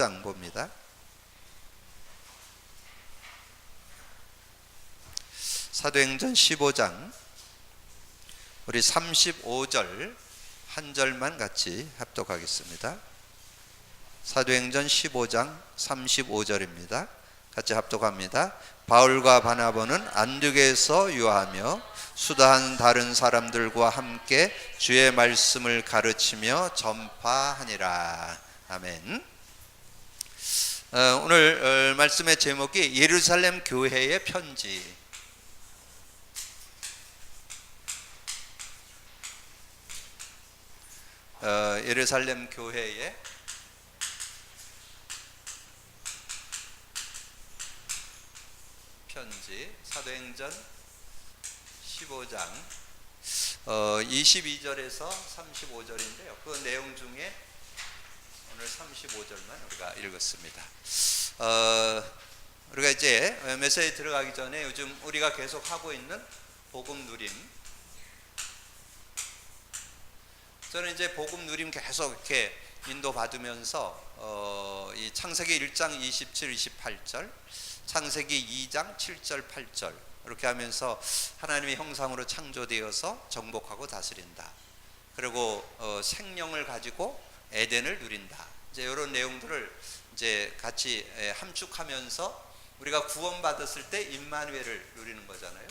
장 봅니다. 사도행전 15장 우리 35절 한 절만 같이 합독하겠습니다. 사도행전 15장 35절입니다. 같이 합독합니다. 바울과 바나바는 안디옥에서 유하며 수다한 다른 사람들과 함께 주의 말씀을 가르치며 전파하니라. 아멘. 오늘 말씀의 제목이 예루살렘 교회의 편지. 예루살렘 교회의 편지. 사도행전 15장 22절에서 35절인데요. 그 내용 중에 오늘 35절만 우리가 읽었습니다. 우리가 이제 메시지 들어가기 전에 요즘 우리가 계속 하고 있는 복음 누림, 저는 이제 복음 누림 계속 이렇게 인도받으면서 이 창세기 1장 27, 28절, 창세기 2장 7절, 8절 이렇게 하면서 하나님의 형상으로 창조되어서 정복하고 다스린다. 그리고 생명을 가지고 에덴을 누린다. 이제 이런 내용들을 이제 같이 함축하면서 우리가 구원받았을 때 임마누엘을 누리는 거잖아요.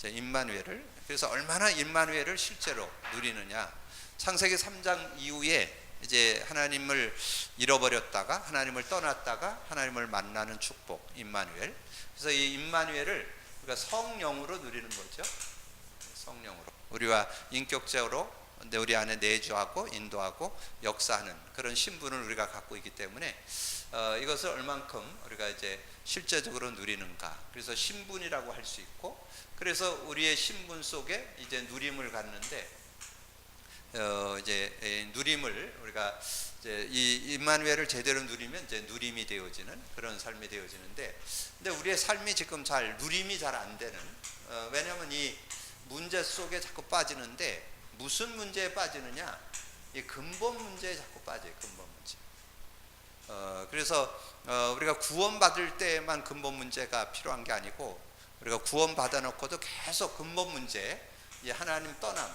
임마누엘을. 그래서 얼마나 임마누엘을 실제로 누리느냐. 창세기 3장 이후에 이제 하나님을 잃어버렸다가 하나님을 떠났다가 하나님을 만나는 축복, 임마누엘. 그래서 이 임마누엘을 우리가 성령으로 누리는 거죠. 성령으로. 우리와 인격적으로 우리 안에 내주하고 인도하고 역사하는 그런 신분을 우리가 갖고 있기 때문에 이것을 얼만큼 우리가 이제 실제적으로 누리는가. 그래서 신분이라고 할 수 있고, 그래서 우리의 신분 속에 이제 누림을 갖는데, 이제 누림을 우리가 이제 이 임마누엘을 제대로 누리면 이제 누림이 되어지는 그런 삶이 되어지는데, 근데 우리의 삶이 지금 잘 누림이 잘 안 되는, 왜냐하면 이 문제 속에 자꾸 빠지는데, 무슨 문제에 빠지느냐? 이 근본 문제에 자꾸 빠져요. 근본 문제. 그래서 우리가 구원받을 때만 근본 문제가 필요한 게 아니고, 우리가 구원받아 놓고도 계속 근본 문제, 이 하나님 떠남.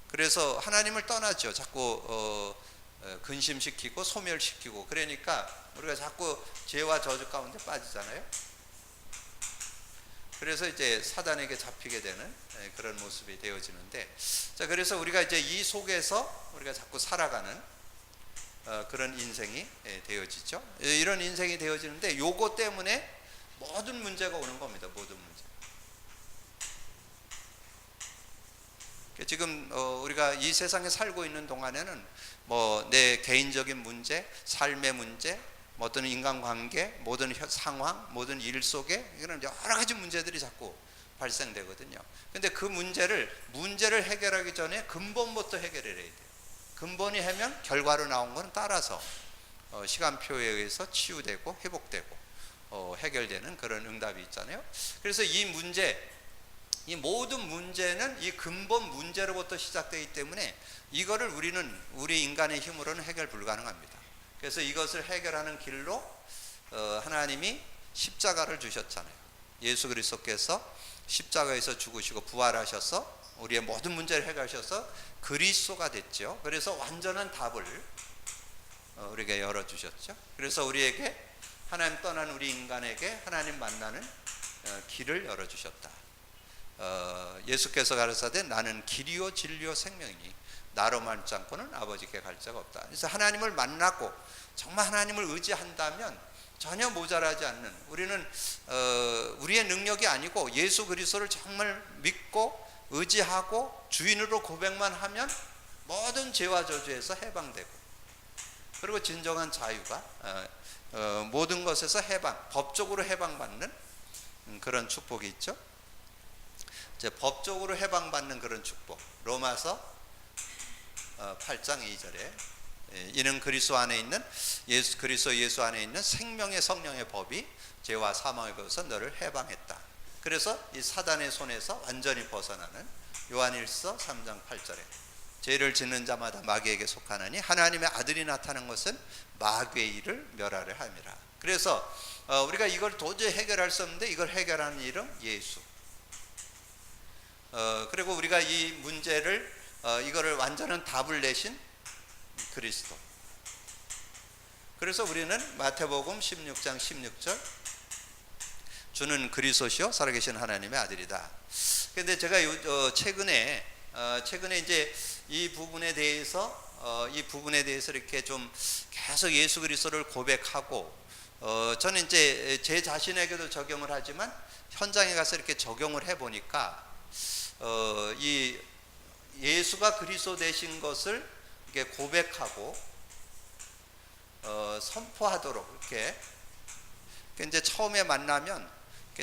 그래서 하나님을 떠나죠. 자꾸 근심시키고 소멸시키고, 그러니까 우리가 자꾸 죄와 저주 가운데 빠지잖아요. 그래서 이제 사단에게 잡히게 되는 그런 모습이 되어지는데, 자, 그래서 우리가 이제 이 속에서 우리가 자꾸 살아가는 그런 인생이 되어지죠. 이런 인생이 되어지는데, 요거 때문에 모든 문제가 오는 겁니다. 모든 문제. 지금 우리가 이 세상에 살고 있는 동안에는 뭐 내 개인적인 문제, 삶의 문제, 어떤 인간관계, 모든 상황, 모든 일 속에 이런 여러 가지 문제들이 자꾸 발생되거든요. 근데 그 문제를 해결하기 전에 근본부터 해결을 해야 돼요. 근본이 하면 결과로 나온 거는 따라서 시간표에 의해서 치유되고 회복되고 해결되는 그런 응답이 있잖아요. 그래서 이 모든 문제는 이 근본 문제로부터 시작되기 때문에 이거를 우리 인간의 힘으로는 해결 불가능합니다. 그래서 이것을 해결하는 길로 하나님이 십자가를 주셨잖아요. 예수 그리스도께서 십자가에서 죽으시고 부활하셔서 우리의 모든 문제를 해결하셔서 그리스도가 됐죠. 그래서 완전한 답을 우리에게 열어주셨죠. 그래서 우리에게, 하나님 떠난 우리 인간에게 하나님 만나는 길을 열어주셨다. 예수께서 가르사되 나는 길이요 진리요 생명이니 나로 말지 않고는 아버지께 갈 자가 없다. 그래서 하나님을 만나고 정말 하나님을 의지한다면 전혀 모자라지 않는, 우리는 우리의 능력이 아니고 예수 그리스도를 정말 믿고 의지하고 주인으로 고백만 하면 모든 죄와 저주에서 해방되고, 그리고 진정한 자유가 모든 것에서 법적으로 해방받는 그런 축복이 있죠. 이제 법적으로 해방받는 그런 축복, 로마서 8장 2절에 이는 그리스도 안에 있는 예수 안에 있는 생명의 성령의 법이 죄와 사망의 법에서 너를 해방했다. 그래서 이 사단의 손에서 완전히 벗어나는 요한일서 3장 8절에 죄를 짓는 자마다 마귀에게 속하나니 하나님의 아들이 나타난 것은 마귀의 일을 멸하려 함이라. 그래서 우리가 이걸 도저히 해결할 수 없는데 이걸 해결하는 이름 예수. 그리고 우리가 이 문제를 이거를 완전한 답을 내신 그리스도. 그래서 우리는 마태복음 16장 16절 주는 그리스도시요 살아계신 하나님의 아들이다. 근데 제가 최근에 이제 이 부분에 대해서 이렇게 좀 계속 예수 그리스도를 고백하고 저는 이제 제 자신에게도 적용을 하지만 현장에 가서 이렇게 적용을 해 보니까 이 예수가 그리스도 되신 것을 이렇게 고백하고 선포하도록 이렇게 이제 처음에 만나면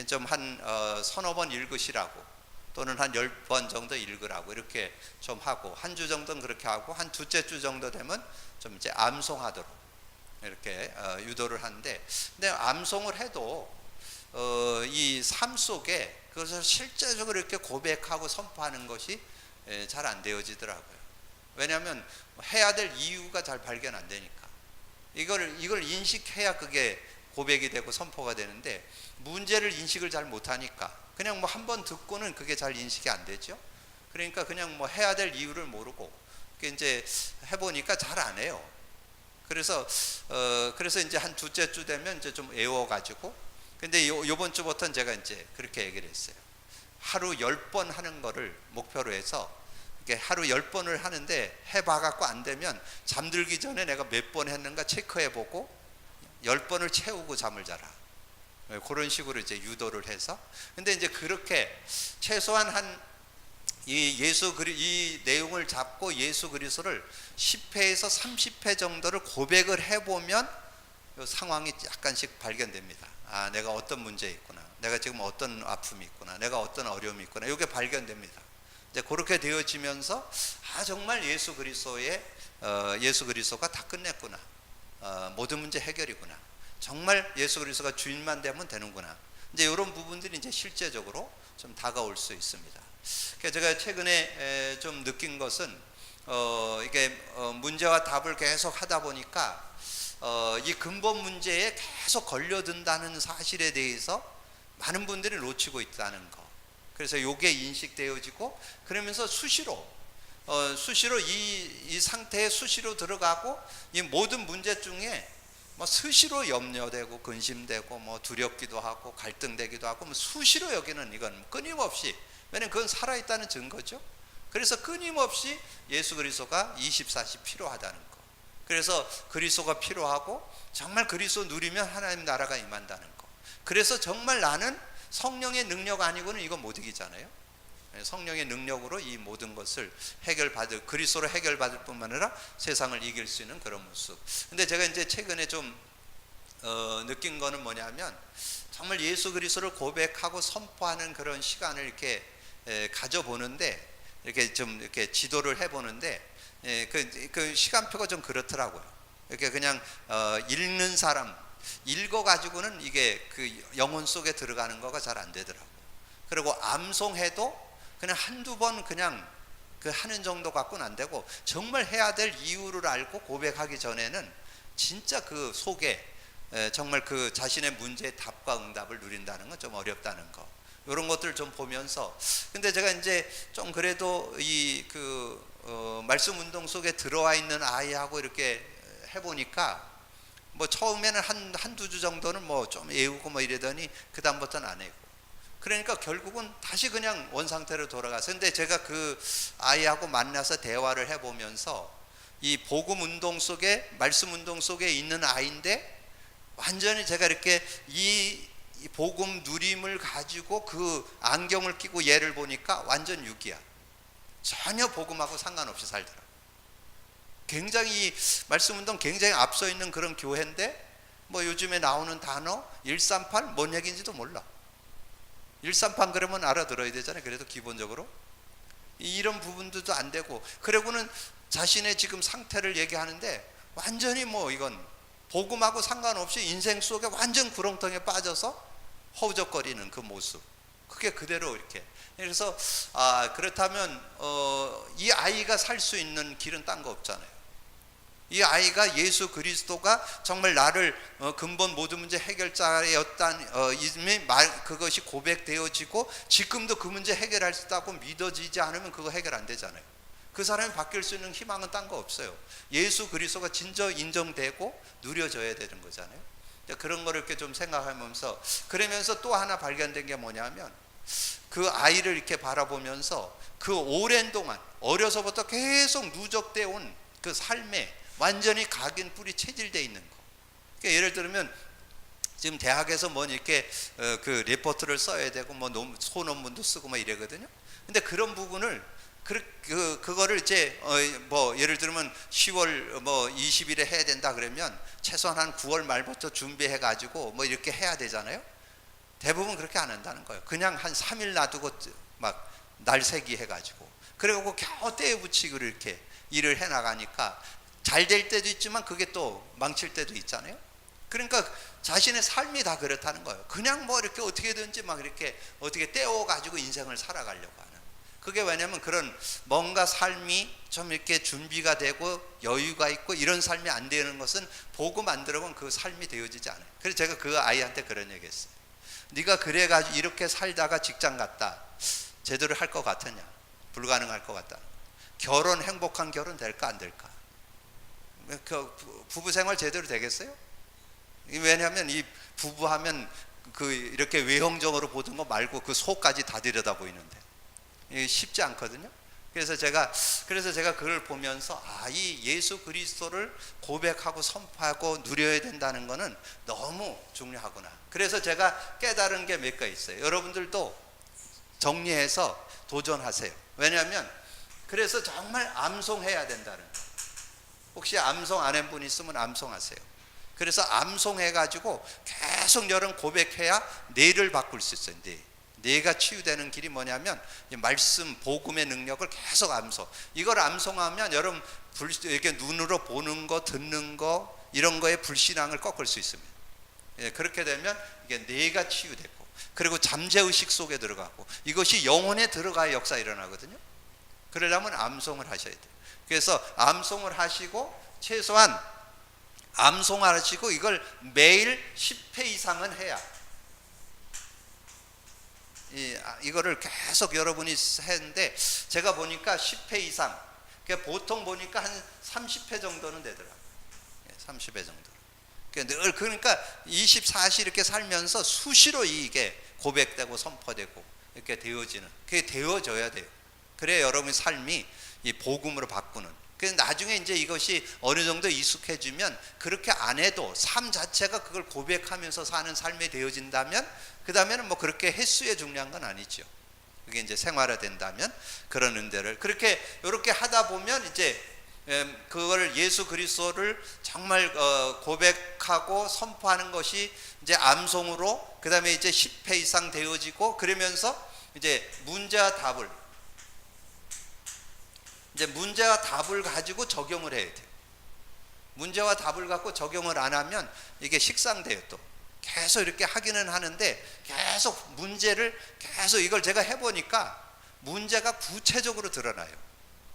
좀 한 서너 번 읽으시라고 또는 한 10번 정도 읽으라고 이렇게 좀 하고 한 주 정도는 그렇게 하고 한 두째 주 정도 되면 좀 이제 암송하도록 이렇게 유도를 하는데, 근데 암송을 해도 이 삶 속에 그것을 실제적으로 이렇게 고백하고 선포하는 것이 잘 안 되어지더라고요. 왜냐하면 해야 될 이유가 잘 발견 안 되니까 이걸 인식해야 그게 고백이 되고 선포가 되는데 문제를 인식을 잘 못하니까 그냥 뭐 한 번 듣고는 그게 잘 인식이 안 되죠. 그러니까 그냥 뭐 해야 될 이유를 모르고 이제 해보니까 잘 안 해요. 그래서 이제 한 두째 주 되면 이제 좀 애워가지고, 근데 요번 주부터는 제가 이제 그렇게 얘기를 했어요. 하루 10번 하는 거를 목표로 해서 이게 하루 10번을 하는데 해봐갖고 안 되면 잠들기 전에 내가 몇 번 했는가 체크해보고 10번을 채우고 잠을 자라. 그런 식으로 이제 유도를 해서, 근데 이제 그렇게 최소한 이 내용을 잡고 예수 그리스도를 10회에서 30회 정도를 고백을 해보면 상황이 약간씩 발견됩니다. 아, 내가 어떤 문제에 있구나, 내가 지금 어떤 아픔이 있구나, 내가 어떤 어려움이 있구나, 이게 발견됩니다. 이제 그렇게 되어지면서 정말 예수 그리스도가 다 끝냈구나, 모든 문제 해결이구나, 정말 예수 그리스도가 주인만 되면 되는구나, 이제 이런 부분들이 이제 실제적으로 좀 다가올 수 있습니다. 그래서 제가 최근에 좀 느낀 것은 이게 문제와 답을 계속 하다 보니까 이 근본 문제에 계속 걸려든다는 사실에 대해서 많은 분들이 놓치고 있다는 거. 그래서 요게 인식되어지고, 그러면서 수시로 이 상태에 수시로 들어가고, 이 모든 문제 중에 뭐 수시로 염려되고 근심되고 뭐 두렵기도 하고 갈등되기도 하고 뭐 수시로 여기는 이건 끊임없이, 왜냐면 그건 살아있다는 증거죠. 그래서 끊임없이 예수 그리스도가 24시 필요하다는 거. 그래서 그리스도가 필요하고 정말 그리스도 누리면 하나님 나라가 임한다는 거. 그래서 정말 나는 성령의 능력 아니고는 이거 못 이기잖아요. 성령의 능력으로 이 모든 것을 그리스도로 해결받을 뿐만 아니라 세상을 이길 수 있는 그런 모습. 근데 제가 이제 최근에 좀 느낀 거는 뭐냐면, 정말 예수 그리스도를 고백하고 선포하는 그런 시간을 이렇게 가져보는데, 이렇게 좀 이렇게 지도를 해보는데, 그 시간표가 좀 그렇더라고요. 이렇게 그냥 읽는 사람 읽어가지고는 이게 그 영혼 속에 들어가는 거가 잘 안 되더라고요. 그리고 암송해도 그냥 한두 번 그냥 그 하는 정도 갖고는 안 되고, 정말 해야 될 이유를 알고 고백하기 전에는 진짜 그 속에 정말 그 자신의 문제의 답과 응답을 누린다는 건 좀 어렵다는 거, 이런 것들 좀 보면서, 근데 제가 이제 좀 그래도 말씀 운동 속에 들어와 있는 아이하고 이렇게 해보니까 뭐 처음에는 한두 주 정도는 뭐 좀 애우고 뭐 이러더니 그 다음부터는 안 애우고, 그러니까 결국은 다시 그냥 원상태로 돌아가서, 근데 제가 그 아이하고 만나서 대화를 해보면서 이 복음 운동 속에, 말씀 운동 속에 있는 아이인데, 완전히 제가 이렇게 이 복음 누림을 가지고 그 안경을 끼고 얘를 보니까 완전 유기야. 전혀 복음하고 상관없이 살더라. 굉장히 말씀 운동 굉장히 앞서 있는 그런 교회인데, 뭐 요즘에 나오는 단어 138 뭔 얘기인지도 몰라. 138 그러면 알아들어야 되잖아요. 그래도 기본적으로 이런 부분들도 안 되고, 그러고는 자신의 지금 상태를 얘기하는데 완전히 뭐 이건 복음하고 상관없이 인생 속에 완전 구렁텅이에 빠져서 허우적거리는 그 모습, 그게 그대로 이렇게. 그래서 그렇다면 이 아이가 살 수 있는 길은 딴 거 없잖아요. 이 아이가 예수 그리스도가 정말 나를 근본 모든 문제 해결자였다는 이미 그것이 고백되어지고 지금도 그 문제 해결할 수 있다고 믿어지지 않으면 그거 해결 안 되잖아요. 그 사람이 바뀔 수 있는 희망은 딴 거 없어요. 예수 그리스도가 진짜 인정되고 누려져야 되는 거잖아요. 그런 거를 이렇게 좀 생각하면서, 그러면서 또 하나 발견된 게 뭐냐면, 그 아이를 이렇게 바라보면서 그 오랜 동안 어려서부터 계속 누적되어 온 그 삶에 완전히 각인 뿌리 체질되어 있는 거. 그러니까 예를 들면 지금 대학에서 뭐 이렇게 그 리포트를 써야 되고 뭐 소논문도 쓰고 뭐 이래거든요. 근데 그런 부분을 그거를 이제 뭐 예를 들면 10월 뭐 20일에 해야 된다 그러면 최소한 한 9월 말부터 준비해 가지고 뭐 이렇게 해야 되잖아요. 대부분 그렇게 안 한다는 거예요. 그냥 한 3일 놔두고 막 날새기 해 가지고, 그래갖고 겨우 때에 붙이고 이렇게 일을 해 나가니까 잘 될 때도 있지만 그게 또 망칠 때도 있잖아요. 그러니까 자신의 삶이 다 그렇다는 거예요. 그냥 뭐 이렇게 어떻게든지 막 이렇게 어떻게 떼어 가지고 인생을 살아가려고 하는. 그게 왜냐면 그런 뭔가 삶이 좀 이렇게 준비가 되고 여유가 있고 이런 삶이 안 되는 것은 복음 안 들어보면 그 삶이 되어지지 않아요. 그래서 제가 그 아이한테 그런 얘기 했어요. 네가 그래가지고 이렇게 살다가 직장 갔다 제대로 할 것 같으냐? 불가능할 것 같다. 결혼, 행복한 결혼 될까 안 될까? 그 부부 생활 제대로 되겠어요? 왜냐하면 이 부부하면 그 이렇게 외형적으로 보던 거 말고 그 속까지 다 들여다 보이는데 쉽지 않거든요. 그래서 제가 그걸 보면서 이 예수 그리스도를 고백하고 선포하고 누려야 된다는 것은 너무 중요하구나. 그래서 제가 깨달은 게 몇 가 있어요. 여러분들도 정리해서 도전하세요. 왜냐하면 그래서 정말 암송해야 된다는 거예요. 혹시 암송 안 한 분 있으면 암송하세요. 그래서 암송해가지고 계속 여러분 고백해야 뇌를 바꿀 수 있어요. 뇌가 치유되는 길이 뭐냐면 말씀 복음의 능력을 계속 암송. 이걸 암송하면 여러분 이렇게 눈으로 보는 거 듣는 거 이런 거에 불신앙을 꺾을 수 있습니다. 그렇게 되면 이게 뇌가 치유되고, 그리고 잠재의식 속에 들어가고, 이것이 영혼에 들어가야 역사 일어나거든요. 그러려면 암송을 하셔야 돼요. 그래서 암송을 하시고 최소한 암송하시고 이걸 매일 10회 이상은 해야, 이거를 계속 여러분이 했는데 제가 보니까 10회 이상, 그러니까 보통 보니까 한 30회 정도는 되더라고요. 30회 정도. 늘 그러니까 24시 이렇게 살면서 수시로 이게 고백되고 선포되고 이렇게 되어지는, 그게 되어져야 돼요. 그래야 여러분의 삶이 이 복음으로 바꾸는. 그래서 나중에 이제 이것이 어느 정도 익숙해지면 그렇게 안 해도 삶 자체가 그걸 고백하면서 사는 삶이 되어진다면 그 다음에는 뭐 그렇게 횟수에 중요한 건 아니죠. 그게 이제 생활화된다면 그런 은혜를 그렇게 이렇게 하다 보면 이제 그걸 예수 그리스도를 정말 고백하고 선포하는 것이 이제 암송으로, 그 다음에 이제 10회 이상 되어지고, 그러면서 이제 문제와 답을 가지고 적용을 해야 돼요. 문제와 답을 갖고 적용을 안 하면 이게 식상돼요. 또 계속 이렇게 하기는 하는데 계속 문제를 계속 이걸 제가 해보니까 문제가 구체적으로 드러나요.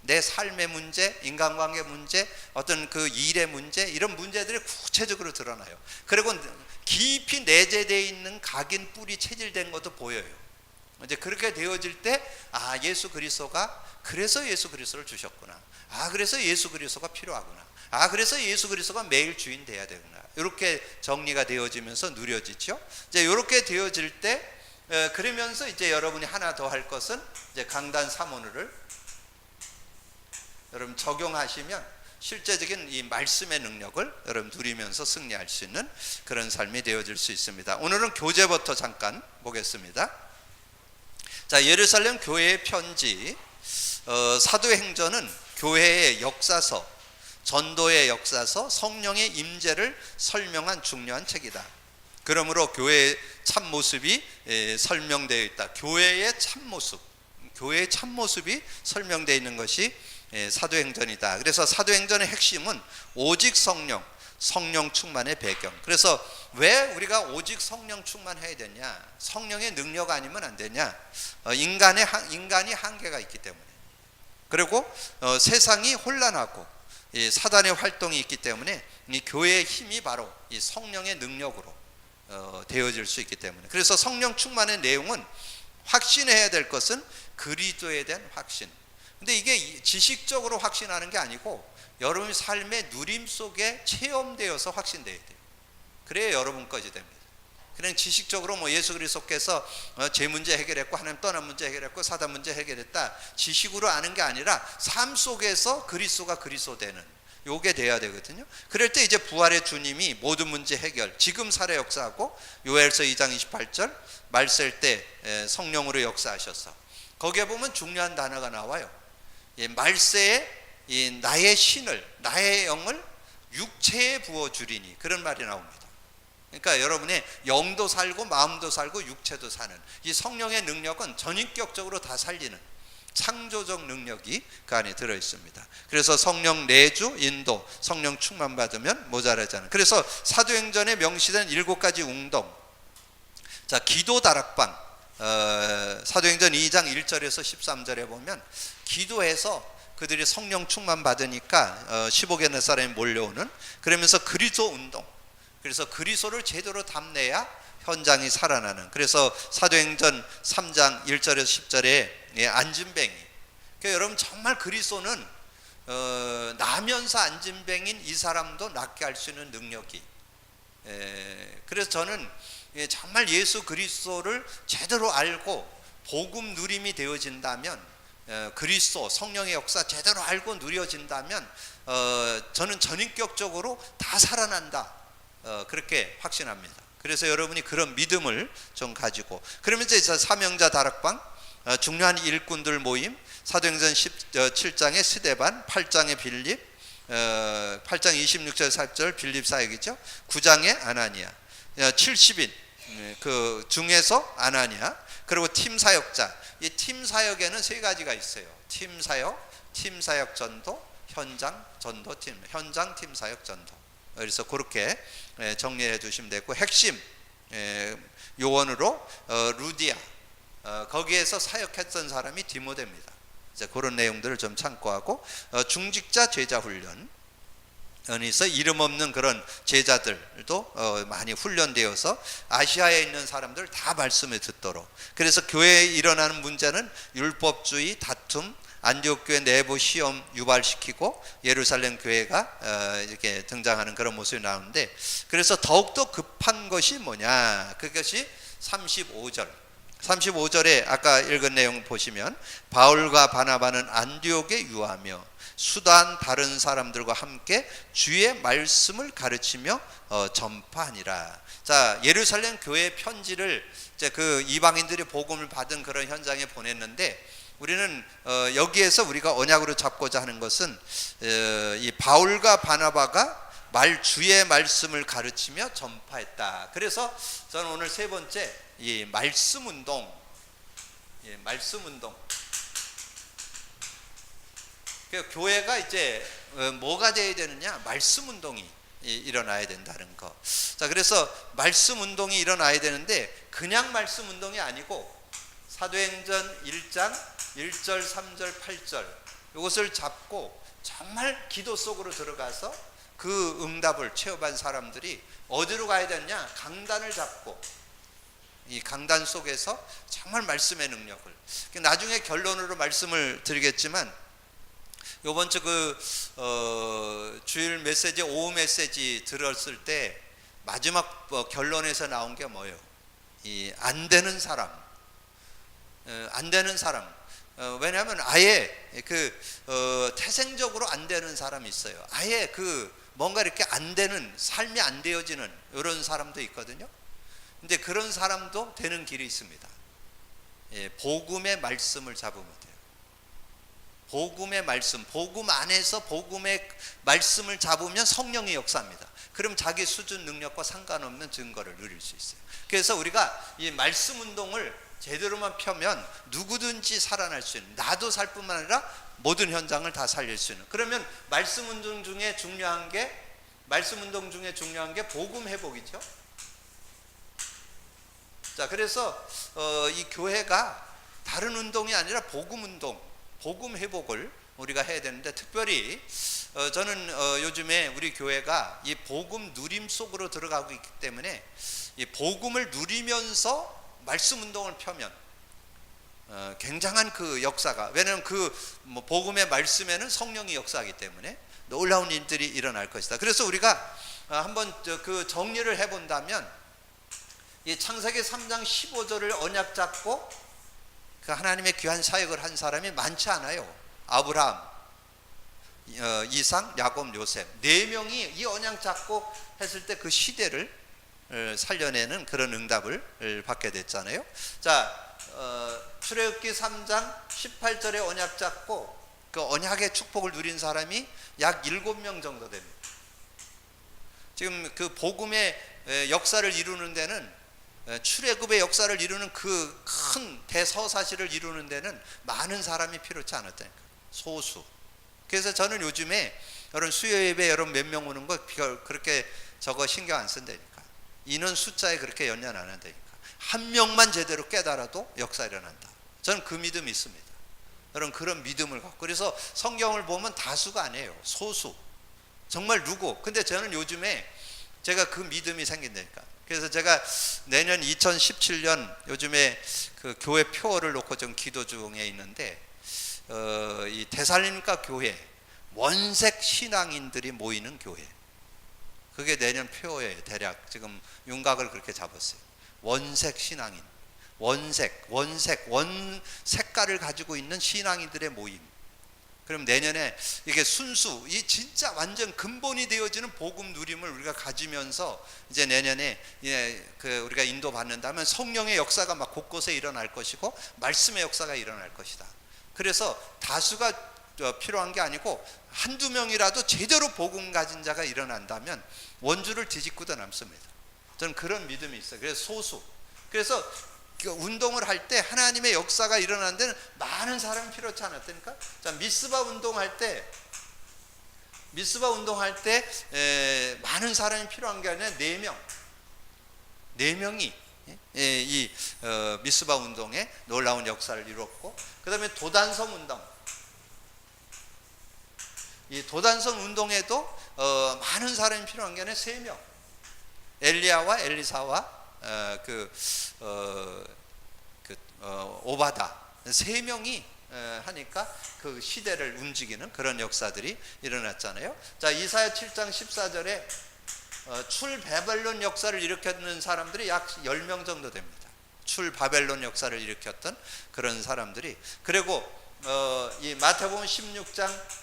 내 삶의 문제, 인간관계 문제, 어떤 그 일의 문제, 이런 문제들이 구체적으로 드러나요. 그리고 깊이 내재되어 있는 각인 뿌리 체질된 것도 보여요. 이제 그렇게 되어질 때 예수 그리스도가 그래서 예수 그리스도를 주셨구나. 그래서 예수 그리스도가 필요하구나. 그래서 예수 그리스도가 매일 주인 돼야 되구나. 이렇게 정리가 되어지면서 누려지죠. 이제 이렇게 되어질 때 그러면서 이제 여러분이 하나 더 할 것은 이제 강단 사모를 여러분 적용하시면 실제적인 이 말씀의 능력을 여러분 누리면서 승리할 수 있는 그런 삶이 되어질 수 있습니다. 오늘은 교제부터 잠깐 보겠습니다. 자, 예루살렘 교회의 편지, 사도행전은 교회의 역사서, 전도의 역사서, 성령의 임재를 설명한 중요한 책이다. 그러므로 교회의 참모습이 설명되어 있다. 교회의 참모습이 설명되어 있는 것이 사도행전이다. 그래서 사도행전의 핵심은 오직 성령, 성령 충만의 배경. 그래서 왜 우리가 오직 성령 충만해야 되냐? 성령의 능력 아니면 안 되냐? 인간이 한계가 있기 때문에. 그리고 세상이 혼란하고 이 사단의 활동이 있기 때문에 이 교회의 힘이 바로 이 성령의 능력으로 되어질 수 있기 때문에. 그래서 성령 충만의 내용은 확신해야 될 것은 그리스도에 대한 확신. 근데 이게 지식적으로 확신하는 게 아니고 여러분의 삶의 누림 속에 체험되어서 확신돼야 돼요. 그래야 여러분 것이 됩니다. 그냥 지식적으로 뭐 예수 그리스도께서 제 문제 해결했고 하나님 떠난 문제 해결했고 사단 문제 해결했다, 지식으로 아는 게 아니라 삶 속에서 그리스도가 그리스도 되는 요게 돼야 되거든요. 그럴 때 이제 부활의 주님이 모든 문제 해결, 지금 살아 역사하고 요엘서 2장 28절 말셀 때 성령으로 역사하셔서 거기에 보면 중요한 단어가 나와요. 말세에 나의 신을, 나의 영을 육체에 부어주리니, 그런 말이 나옵니다. 그러니까 여러분의 영도 살고 마음도 살고 육체도 사는 이 성령의 능력은 전인격적으로 다 살리는 창조적 능력이 그 안에 들어 있습니다. 그래서 성령 내주, 인도, 성령 충만 받으면 모자라잖아요. 그래서 사도행전에 명시된 7가지 운동. 자, 기도 다락방. 사도행전 2장 1절에서 13절에 보면 기도해서 그들이 성령 충만 받으니까 15개의 사람이 몰려오는, 그러면서 그리스도 운동. 그래서 그리스도를 제대로 담내야 현장이 살아나는. 그래서 사도행전 3장 1절에서 10절에 안진뱅이. 그러니까 여러분 정말 그리스도는 나면서 안진뱅인 이 사람도 낫게 할 수 있는 능력이. 그래서 저는 정말 예수 그리스도를 제대로 알고 복음 누림이 되어진다면, 그리스도 성령의 역사 제대로 알고 누려진다면 저는 전인격적으로 다 살아난다, 그렇게 확신합니다. 그래서 여러분이 그런 믿음을 좀 가지고, 그러면서 이제 사명자 다락방, 중요한 일꾼들 모임, 사도행전 17장의 스데반, 8장의 빌립, 8장 26절 4절 빌립 사역이죠. 9장의 아나니아, 70인 그 중에서 아나니아, 그리고 팀 사역자. 이 팀 사역에는 3가지가 있어요. 팀 사역 전도, 현장 전도 팀, 현장 팀 사역 전도. 그래서 그렇게 정리해 주시면 되고, 핵심 요원으로 루디아, 거기에서 사역했던 사람이 디모데입니다. 이제 그런 내용들을 좀 참고하고, 중직자 제자 훈련. 그래서 이름 없는 그런 제자들도 많이 훈련되어서 아시아에 있는 사람들 다 말씀을 듣도록. 그래서 교회에 일어나는 문제는 율법주의, 다툼, 안디옥 교회 내부 시험 유발시키고 예루살렘 교회가 이렇게 등장하는 그런 모습이 나오는데, 그래서 더욱더 급한 것이 뭐냐, 그것이 35절에 아까 읽은 내용 보시면, 바울과 바나바는 안디옥에 유하며 수단 다른 사람들과 함께 주의 말씀을 가르치며 전파하니라. 자, 예루살렘 교회 편지를 이제 그 이방인들이 복음을 받은 그런 현장에 보냈는데, 우리는 여기에서 우리가 언약으로 잡고자 하는 것은 이 바울과 바나바가 주의 말씀을 가르치며 전파했다. 그래서 저는 오늘 3번째 이 말씀 운동, 말씀 운동. 교회가 이제 뭐가 돼야 되느냐, 말씀 운동이 일어나야 된다는 거. 자, 그래서 말씀 운동이 일어나야 되는데 그냥 말씀 운동이 아니고 사도행전 1장 1절 3절 8절 이것을 잡고 정말 기도 속으로 들어가서 그 응답을 체험한 사람들이 어디로 가야 되느냐, 강단을 잡고 이 강단 속에서 정말 말씀의 능력을. 나중에 결론으로 말씀을 드리겠지만, 요번 주 주일 메시지, 오후 메시지 들었을 때 마지막 결론에서 나온 게 뭐예요? 이 안 되는 사람, 안 되는 사람. 왜냐하면 아예 태생적으로 안 되는 사람이 있어요. 아예 뭔가 이렇게 안 되는, 삶이 안 되어지는 이런 사람도 있거든요. 근데 그런 사람도 되는 길이 있습니다. 복음의 말씀을 잡으면 돼요. 복음의 말씀, 복음 안에서 복음의 말씀을 잡으면 성령이 역사합니다. 그럼 자기 수준 능력과 상관없는 증거를 누릴 수 있어요. 그래서 우리가 이 말씀 운동을 제대로만 펴면 누구든지 살아날 수 있는, 나도 살 뿐만 아니라 모든 현장을 다 살릴 수 있는. 그러면 말씀 운동 중에 중요한 게 말씀 운동 중에 중요한 게 복음 회복이죠. 자, 그래서 이 교회가 다른 운동이 아니라 복음 운동, 복음 회복을 우리가 해야 되는데, 특별히 저는 요즘에 우리 교회가 이 복음 누림 속으로 들어가고 있기 때문에 이 복음을 누리면서 말씀 운동을 펴면 굉장한 그 역사가, 왜냐하면 그 복음의 말씀에는 성령이 역사하기 때문에 놀라운 일들이 일어날 것이다. 그래서 우리가 한번 그 정리를 해본다면, 이 창세기 3장 15절을 언약 잡고 그 하나님의 귀한 사역을 한 사람이 많지 않아요. 아브라함, 이삭, 야곱, 요셉, 4명이 이 언약 잡고 했을 때 그 시대를 살려내는 그런 응답을 받게 됐잖아요. 자, 출애굽기 3장 18절에 언약 잡고 그 언약의 축복을 누린 사람이 약 7명 정도 됩니다. 지금 그 복음의 역사를 이루는 데는, 출애굽의 역사를 이루는 그 큰 대서사시를 이루는 데는 많은 사람이 필요치 않았다니까, 소수. 그래서 저는 요즘에 여러분 수요 예배 여러분 몇 명 오는 거 그렇게 저거 신경 안 쓴다니까. 인원 숫자에 그렇게 연연 안 한다니까. 한 명만 제대로 깨달아도 역사 일어난다. 저는 그 믿음이 있습니다. 여러분 그런 믿음을 갖고, 그래서 성경을 보면 다수가 아니에요, 소수. 정말 누구. 근데 저는 요즘에 제가 그 믿음이 생긴다니까. 그래서 제가 내년 2017년 요즘에 그 교회 표어를 놓고 좀 기도 중에 있는데, 이 데살로니가 교회, 원색 신앙인들이 모이는 교회, 그게 내년 표어예요. 대략 지금 윤곽을 그렇게 잡았어요. 원색 신앙인, 원 색깔을 가지고 있는 신앙인들의 모임. 그럼 내년에 이게 순수, 이 진짜 완전 근본이 되어지는 복음 누림을 우리가 가지면서 이제 내년에 우리가 인도받는다면 성령의 역사가 막 곳곳에 일어날 것이고 말씀의 역사가 일어날 것이다. 그래서 다수가 필요한 게 아니고 한두 명이라도 제대로 복음 가진 자가 일어난다면 원주를 뒤집고도 남습니다. 저는 그런 믿음이 있어요. 그래서 소수. 그래서 운동을 할 때 하나님의 역사가 일어나는 데는 많은 사람이 필요치 않았다니까. 자, 미스바 운동할 때 많은 사람이 필요한 게 아니라 4명이 이 미스바 운동에 놀라운 역사를 이뤘고, 그 다음에 도단성 운동, 이 도단성 운동에도 많은 사람이 필요한 게 아니라 3명, 엘리야와 엘리사와 오바다, 3명이 하니까 그 시대를 움직이는 그런 역사들이 일어났잖아요. 자, 이사야 7장 14절에 출바벨론 역사를 일으켰는 사람들이 약 10명 정도 됩니다. 출바벨론 역사를 일으켰던 그런 사람들이. 그리고 이 마태복음 16장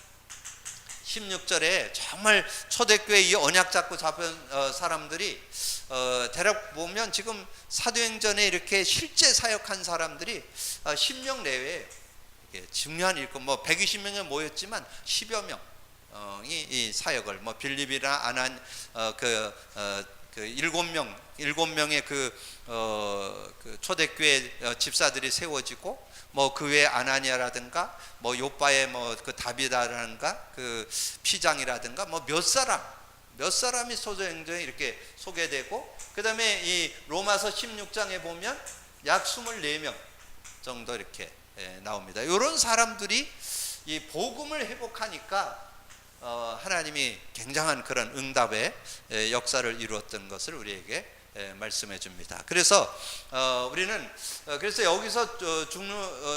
16절에 정말 초대교회 이 언약 잡고 잡은 사람들이 대략 보면 지금 사도행전에 이렇게 실제 사역한 사람들이 10명 내외예요. 중요한 일꾼, 120명이 모였지만 10여 명이 이 사역을, 빌립이나 아난 그 7명의 그 초대교회 집사들이 세워지고, 그 외에 아나니아라든가 요바의 그 다비다라든가 그 피장이라든가 몇 사람이 사도행전에 이렇게 소개되고, 그 다음에 이 로마서 16장에 보면 약 24명 정도 이렇게 나옵니다. 이런 사람들이 이 복음을 회복하니까 하나님이 굉장한 그런 응답의 역사를 이루었던 것을 우리에게 말씀해 줍니다. 그래서 우리는 그래서 여기서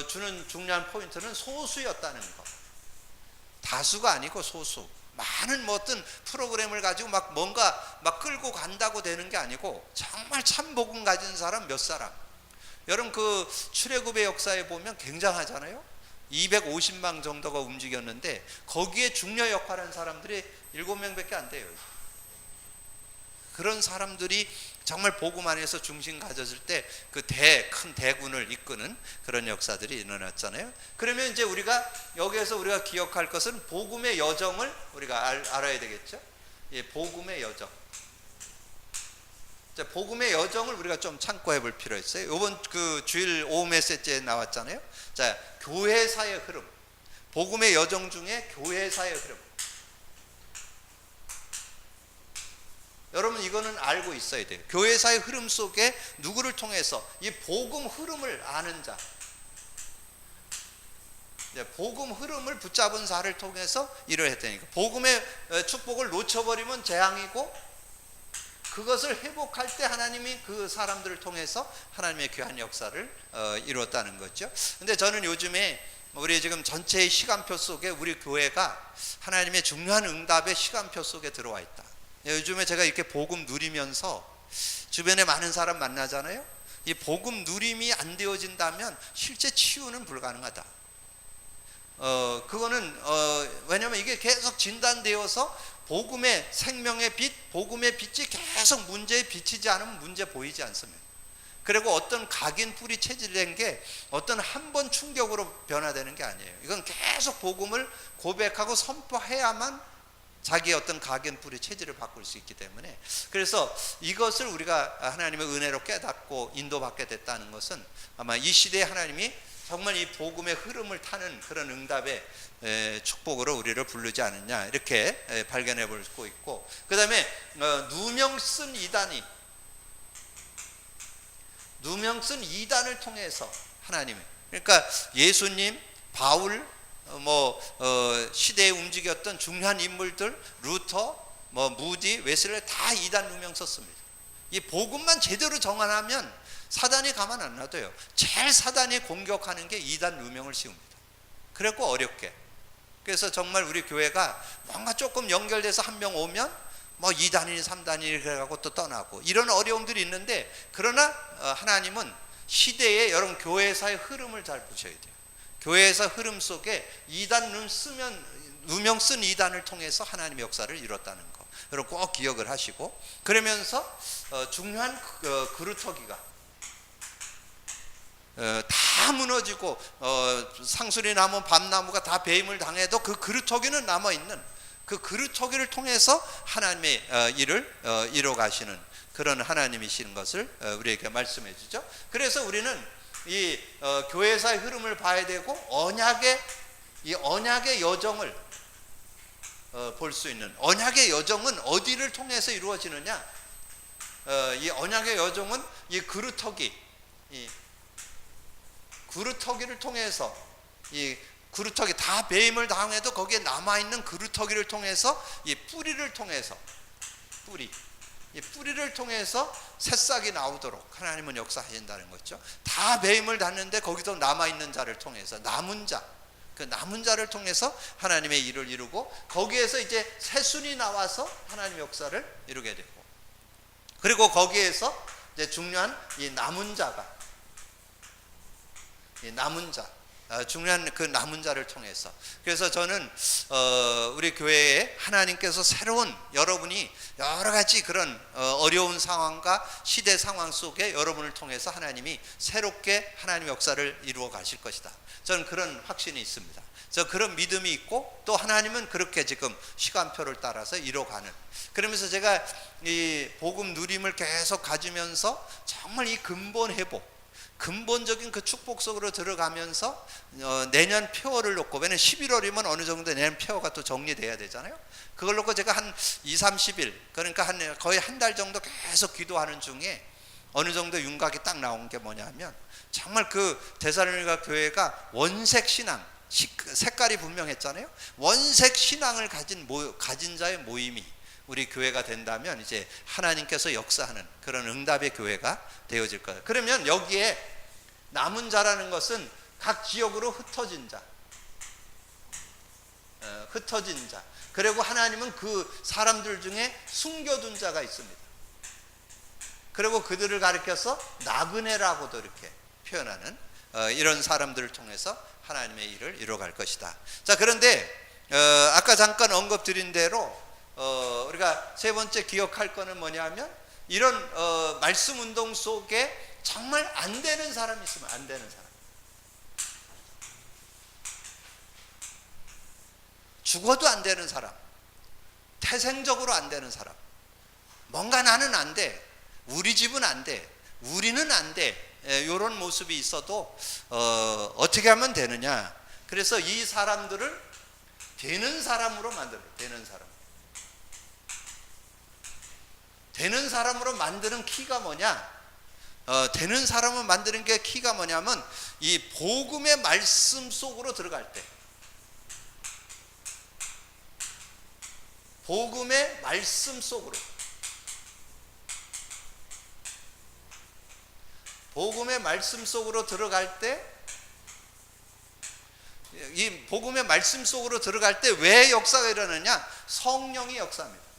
주는 중요한 포인트는 소수였다는 것. 다수가 아니고 소수. 많은 어떤 프로그램을 가지고 뭔가 끌고 간다고 되는 게 아니고 정말 참 복음 가진 사람 몇 사람. 여러분 그 출애굽의 역사에 보면 굉장하잖아요. 250만 정도가 움직였는데 거기에 중요 역할한 사람들이 7명밖에 안 돼요. 그런 사람들이 정말 복음 안에서 중심 가졌을 때 그 큰 대군을 이끄는 그런 역사들이 일어났잖아요. 그러면 이제 우리가 여기에서 우리가 기억할 것은 복음의 여정을 우리가 알아야 되겠죠. 예, 복음의 여정. 자, 복음의 여정을 우리가 좀 참고해 볼 필요가 있어요. 이번 그 주일 오후 메시지에 나왔잖아요. 자, 교회사의 흐름. 복음의 여정 중에 교회사의 흐름. 여러분 이거는 알고 있어야 돼요. 교회사의 흐름 속에 누구를 통해서 이 복음 흐름을 아는 자, 복음 흐름을 붙잡은 자를 통해서 일을 했다니까. 복음의 축복을 놓쳐버리면 재앙이고, 그것을 회복할 때 하나님이 그 사람들을 통해서 하나님의 귀한 역사를 이루었다는 거죠. 근데 저는 요즘에 우리 지금 전체의 시간표 속에 우리 교회가 하나님의 중요한 응답의 시간표 속에 들어와 있다. 요즘에 제가 이렇게 복음 누리면서 주변에 많은 사람 만나잖아요. 이 복음 누림이 안 되어진다면 실제 치유는 불가능하다. 그거는 왜냐면 이게 계속 진단되어서 복음의 생명의 빛, 복음의 빛이 계속 문제에 비치지 않으면 문제 보이지 않습니다. 그리고 어떤 각인 뿌리 체질된 게 어떤 한 번 충격으로 변화되는 게 아니에요. 이건 계속 복음을 고백하고 선포해야만 자기의 어떤 각인 뿌리 체질을 바꿀 수 있기 때문에, 그래서 이것을 우리가 하나님의 은혜로 깨닫고 인도받게 됐다는 것은 아마 이 시대에 하나님이 정말 이 복음의 흐름을 타는 그런 응답의 축복으로 우리를 부르지 않느냐, 이렇게 발견해 볼 수 있고, 그 다음에 누명 쓴 이단을 통해서 하나님, 그러니까 예수님, 바울, 시대에 움직였던 중요한 인물들, 루터, 무디, 웨슬레 다 이단 누명 썼습니다. 이 복음만 제대로 정한하면 사단이 가만 안 놔둬요. 제일 사단이 공격하는 게 이단 누명을 씌웁니다. 그래갖고 어렵게. 그래서 정말 우리 교회가 뭔가 조금 연결돼서 한 명 오면 2단이니 3단이니 그래갖고 또 떠나고 이런 어려움들이 있는데, 그러나 하나님은 시대의 여러분 교회사의 흐름을 잘 보셔야 돼요. 교회사 흐름 속에 이단 누명 쓴 이단을 통해서 하나님의 역사를 이뤘다는 거, 여러분 꼭 기억을 하시고, 그러면서 중요한 그루터기가 다 무너지고 상수리 나무, 밤나무가 다 배임을 당해도 그 그루터기는 남아있는, 그 그루터기를 통해서 하나님의 일을 이뤄 가시는 그런 하나님이시는 것을 우리에게 말씀해 주죠. 그래서 우리는 이 교회사의 흐름을 봐야 되고, 이 언약의 여정을 볼 수 있는, 언약의 여정은 어디를 통해서 이루어지느냐, 이 언약의 여정은 이 그루터기를 통해서, 이 그루터기 다 배임을 당해도 거기에 남아있는 그루터기를 통해서, 이 뿌리를 통해서, 이 뿌리를 통해서 새싹이 나오도록 하나님은 역사하신다는 거죠. 다 배임을 당했는데 거기서 남아있는 자를 통해서, 남은 자, 그 남은 자를 통해서 하나님의 일을 이루고, 거기에서 이제 새순이 나와서 하나님의 역사를 이루게 되고, 그리고 거기에서 이제 중요한 이 남은 자가, 중요한 그 남은 자를 통해서, 그래서 저는 우리 교회에 하나님께서 새로운, 여러분이 여러 가지 그런 어려운 상황과 시대 상황 속에 여러분을 통해서 하나님이 새롭게 하나님의 역사를 이루어 가실 것이다. 저는 그런 확신이 있습니다. 저 그런 믿음이 있고, 또 하나님은 그렇게 지금 시간표를 따라서 이뤄가는, 그러면서 제가 이 복음 누림을 계속 가지면서 정말 이 근본 회복, 근본적인 그 축복 속으로 들어가면서 내년 폐허를 놓고, 왜냐면 11월이면 어느 정도 내년 폐허가 또 정리돼야 되잖아요. 그걸 놓고 제가 한 20-30일, 그러니까 거의 한 달 정도 계속 기도하는 중에 어느 정도 윤곽이 딱 나온 게 뭐냐면, 정말 그 데살로니가 교회가 원색 신앙, 색깔이 분명했잖아요. 원색 신앙을 가진 자의 모임이 우리 교회가 된다면 이제 하나님께서 역사하는 그런 응답의 교회가 되어질 거예요. 그러면 여기에 남은 자라는 것은 각 지역으로 흩어진 자, 그리고 하나님은 그 사람들 중에 숨겨둔 자가 있습니다. 그리고 그들을 가리켜서 나그네라고도 이렇게 표현하는 이런 사람들을 통해서 하나님의 일을 이뤄갈 것이다. 자, 그런데 아까 잠깐 언급드린 대로 우리가 세 번째 기억할 거는 뭐냐면, 이런 말씀 운동 속에 정말 안 되는 사람이 있으면 안 되는 사람, 죽어도 안 되는 사람, 태생적으로 안 되는 사람, 뭔가 나는 안 돼, 우리 집은 안 돼, 우리는 안 돼, 이런 모습이 있어도 어떻게 하면 되느냐. 그래서 이 사람들을 되는 사람으로 만들어요. 되는 되는 사람으로 만드는 키가 뭐냐? 되는 사람을 만드는 게 키가 뭐냐면 이 복음의 말씀 속으로 들어갈 때, 복음의 말씀 속으로, 복음의 말씀 속으로 들어갈 때, 이 복음의 말씀 속으로 들어갈 때 왜 역사가 일어나냐? 성령이 역사합니다.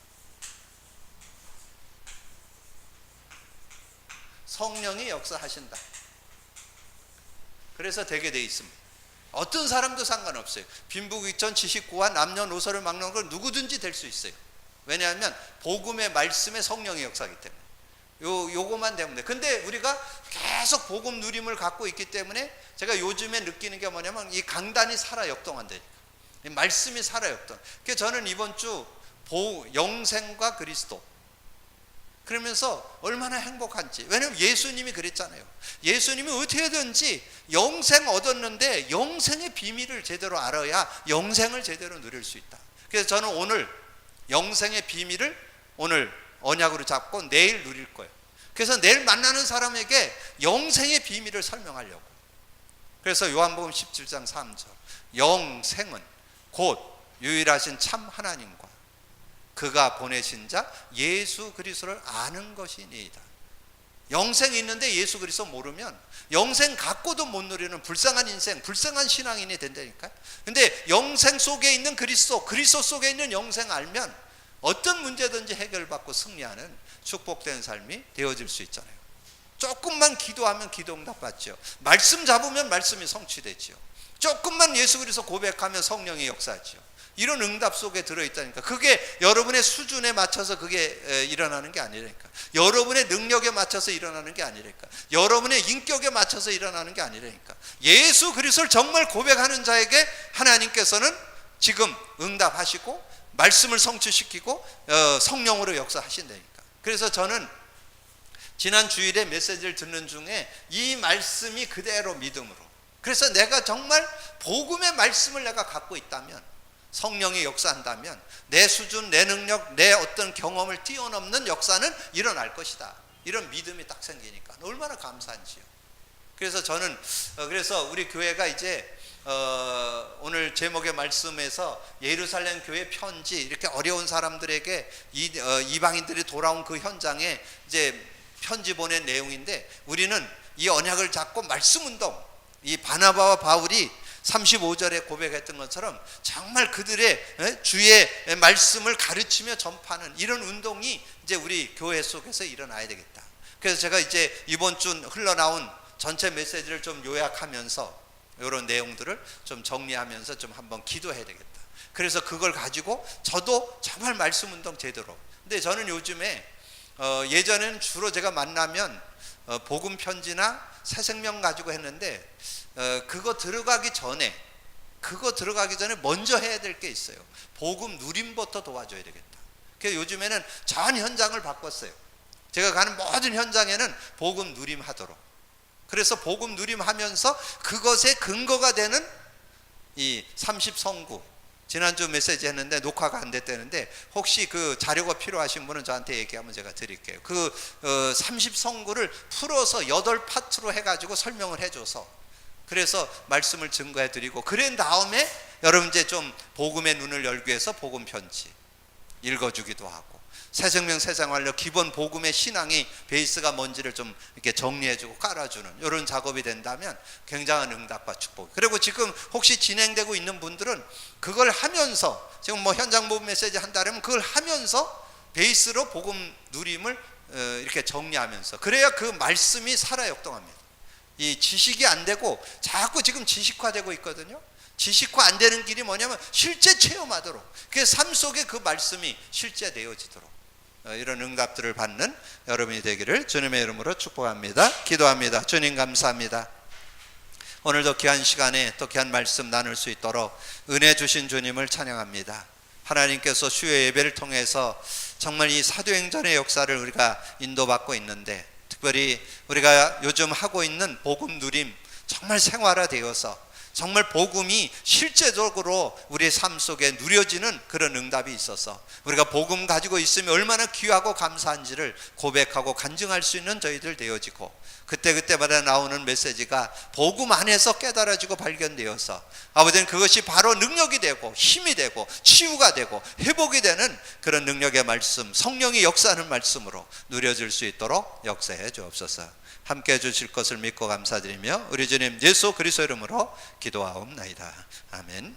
성령이 역사하신다. 그래서 되게 돼 있습니다. 어떤 사람도 상관없어요. 빈부귀천, 지식고와 남녀노소를 막론한 걸 누구든지 될 수 있어요. 왜냐하면 복음의 말씀에 성령이 역사하기 때문에. 요거만 되면 돼. 근데 우리가 계속 복음 누림을 갖고 있기 때문에 제가 요즘에 느끼는 게 뭐냐면 이 강단이 살아 역동한다니까. 말씀이 살아 역동. 그래서 저는 이번 주 영생과 그리스도, 그러면서 얼마나 행복한지. 왜냐하면 예수님이 그랬잖아요. 예수님이 어떻게든지 영생 얻었는데 영생의 비밀을 제대로 알아야 영생을 제대로 누릴 수 있다. 그래서 저는 오늘 영생의 비밀을 오늘 언약으로 잡고 내일 누릴 거예요. 그래서 내일 만나는 사람에게 영생의 비밀을 설명하려고. 그래서 요한복음 17장 3절, 영생은 곧 유일하신 참 하나님과 그가 보내신 자 예수 그리스도를 아는 것이니이다. 영생이 있는데 예수 그리스도 모르면 영생 갖고도 못 누리는 불쌍한 인생, 불쌍한 신앙인이 된다니까요. 근데 영생 속에 있는 그리스도, 그리스도 속에 있는 영생 알면 어떤 문제든지 해결받고 승리하는 축복된 삶이 되어질 수 있잖아요. 조금만 기도하면 기도 응답 받죠. 말씀 잡으면 말씀이 성취되죠. 조금만 예수 그리스도 고백하면 성령이 역사하죠. 이런 응답 속에 들어있다니까. 그게 여러분의 수준에 맞춰서 그게 일어나는 게 아니라니까. 여러분의 능력에 맞춰서 일어나는 게 아니라니까. 여러분의 인격에 맞춰서 일어나는 게 아니라니까. 예수 그리스도를 정말 고백하는 자에게 하나님께서는 지금 응답하시고 말씀을 성취시키고 성령으로 역사하신다니까. 그래서 저는 지난 주일에 메시지를 듣는 중에 이 말씀이 그대로 믿음으로, 그래서 내가 정말 복음의 말씀을 내가 갖고 있다면, 성령이 역사한다면 내 수준, 내 능력, 내 어떤 경험을 뛰어넘는 역사는 일어날 것이다. 이런 믿음이 딱 생기니까 얼마나 감사한지요. 그래서 저는 그래서 우리 교회가 이제 오늘 제목의 말씀에서 예루살렘 교회 편지, 이렇게 어려운 사람들에게 이방인들이 돌아온 그 현장에 이제 편지 보낸 내용인데, 우리는 이 언약을 잡고 말씀 운동, 이 바나바와 바울이 35절에 고백했던 것처럼 정말 그들의 주의 말씀을 가르치며 전파하는 이런 운동이 이제 우리 교회 속에서 일어나야 되겠다. 그래서 제가 이제 이번 주 흘러나온 전체 메시지를 좀 요약하면서 이런 내용들을 좀 정리하면서 좀 한번 기도해야 되겠다. 그래서 그걸 가지고 저도 정말 말씀 운동 제대로. 근데 저는 요즘에 예전에는 주로 제가 만나면 복음 편지나 새 생명 가지고 했는데 그거 들어가기 전에 먼저 해야 될 게 있어요. 복음 누림부터 도와줘야 되겠다. 그래서 요즘에는 전 현장을 바꿨어요. 제가 가는 모든 현장에는 복음 누림 하도록. 그래서 복음 누림하면서 그것의 근거가 되는 이 30성구, 지난주 메시지 했는데 녹화가 안 됐다는데 혹시 그 자료가 필요하신 분은 저한테 얘기하면 제가 드릴게요. 그 30성구를 풀어서 8파트로 해가지고 설명을 해줘서, 그래서 말씀을 증거해 드리고, 그런 다음에 여러분 이제 좀 복음의 눈을 열기 위해서 복음 편지 읽어주기도 하고, 새생명 새생활로 기본 복음의 신앙이 베이스가 뭔지를 좀 이렇게 정리해주고 깔아주는 이런 작업이 된다면 굉장한 응답과 축복. 그리고 지금 혹시 진행되고 있는 분들은 그걸 하면서, 지금 뭐 현장 복음 메시지 한다면 그걸 하면서 베이스로 복음 누림을 이렇게 정리하면서, 그래야 그 말씀이 살아 역동합니다. 이 지식이 안 되고 자꾸 지금 지식화되고 있거든요. 지식화 안 되는 길이 뭐냐면 실제 체험하도록, 그 삶 속에 그 말씀이 실제 되어지도록 이런 응답들을 받는 여러분이 되기를 주님의 이름으로 축복합니다. 기도합니다. 주님 감사합니다. 오늘도 귀한 시간에 또 귀한 말씀 나눌 수 있도록 은혜 주신 주님을 찬양합니다. 하나님께서 수요 예배를 통해서 정말 이 사도행전의 역사를 우리가 인도받고 있는데, 특별히 우리가 요즘 하고 있는 복음 누림 정말 생활화되어서 정말 복음이 실제적으로 우리의 삶 속에 누려지는 그런 응답이 있어서 우리가 복음 가지고 있으면 얼마나 귀하고 감사한지를 고백하고 간증할 수 있는 저희들 되어지고, 그때마다 나오는 메시지가 복음 안에서 깨달아지고 발견되어서 아버지는 그것이 바로 능력이 되고 힘이 되고 치유가 되고 회복이 되는 그런 능력의 말씀, 성령이 역사하는 말씀으로 누려질 수 있도록 역사해 주옵소서. 함께 해주실 것을 믿고 감사드리며 우리 주님 예수 그리스도 이름으로 기도하옵나이다. 아멘.